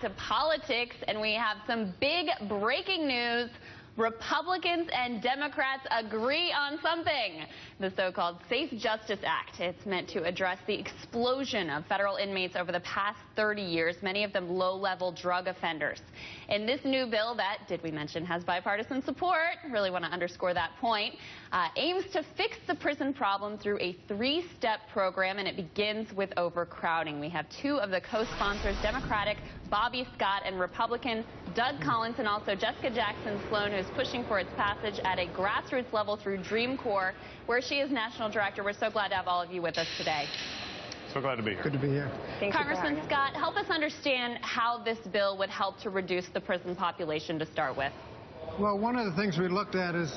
to politics, and we have some big breaking news. Republicans and Democrats agree on something. The so-called Safe Justice Act. It's meant to address the explosion of federal inmates over the past 30 years, many of them low-level drug offenders. In this new bill that, did we mention, has bipartisan support, really want to underscore that point, aims to fix the prison problem through a three-step program, and it begins with overcrowding. We have two of the co-sponsors, Democratic Bobby Scott and Republican Doug Collins, and also Jessica Jackson Sloan, who's pushing for its passage at a grassroots level through Dream Corps, where she is national director. We're so glad to have all of you with us today. So glad to be here. Good to be here. Congressman Scott, help us understand how this bill would help to reduce the prison population to start with. Well, one of the things we looked at is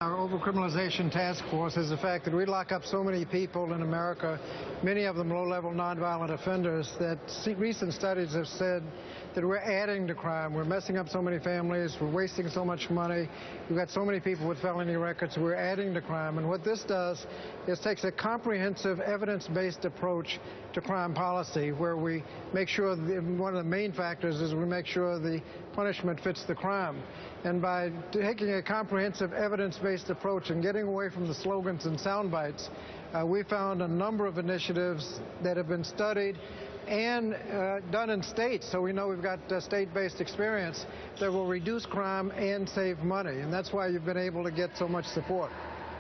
our overcriminalization task force is the fact that we lock up so many people in America, many of them low-level nonviolent offenders, that recent studies have said that we're adding to crime. We're messing up so many families. We're wasting so much money. We've got so many people with felony records. We're adding to crime. And what this does is takes a comprehensive evidence-based approach to crime policy, where we make sure one of the main factors is we make sure the punishment fits the crime. And by taking a comprehensive evidence-based approach and getting away from the slogans and sound bites, we found a number of initiatives that have been studied and done in states, so we know we've got state-based experience that will reduce crime and save money, and that's why you've been able to get so much support.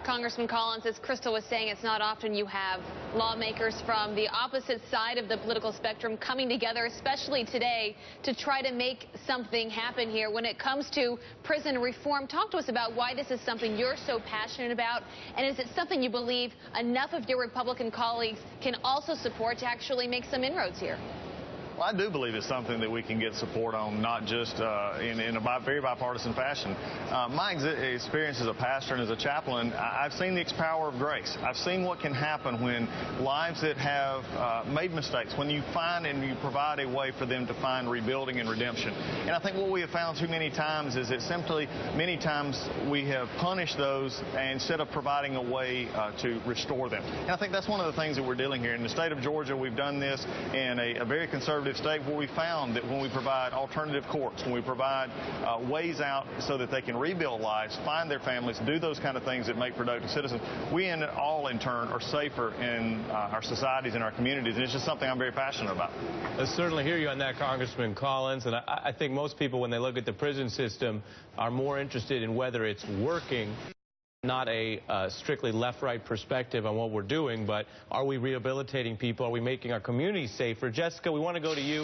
Congressman Collins, as Crystal was saying, it's not often you have lawmakers from the opposite side of the political spectrum coming together, especially today, to try to make something happen here. When it comes to prison reform, talk to us about why this is something you're so passionate about, and is it something you believe enough of your Republican colleagues can also support to actually make some inroads here? Well, I do believe it's something that we can get support on, not just in a very bipartisan fashion. My experience as a pastor and as a chaplain, I've seen the power of grace. I've seen what can happen when lives that have made mistakes, when you find and you provide a way for them to find rebuilding and redemption. And I think what we have found too many times is that simply many times we have punished those instead of providing a way to restore them. And I think that's one of the things that we're dealing here. In the state of Georgia, we've done this in a very conservative state, where we found that when we provide alternative courts, when we provide ways out so that they can rebuild lives, find their families, do those kind of things that make productive citizens, we all in turn are safer in our societies and our communities, and it's just something I'm very passionate about. I certainly hear you on that, Congressman Collins, and I think most people, when they look at the prison system, are more interested in whether it's working, not a strictly left-right perspective on what we're doing, but are we rehabilitating people? Are we making our communities safer? Jessica, we want to go to you.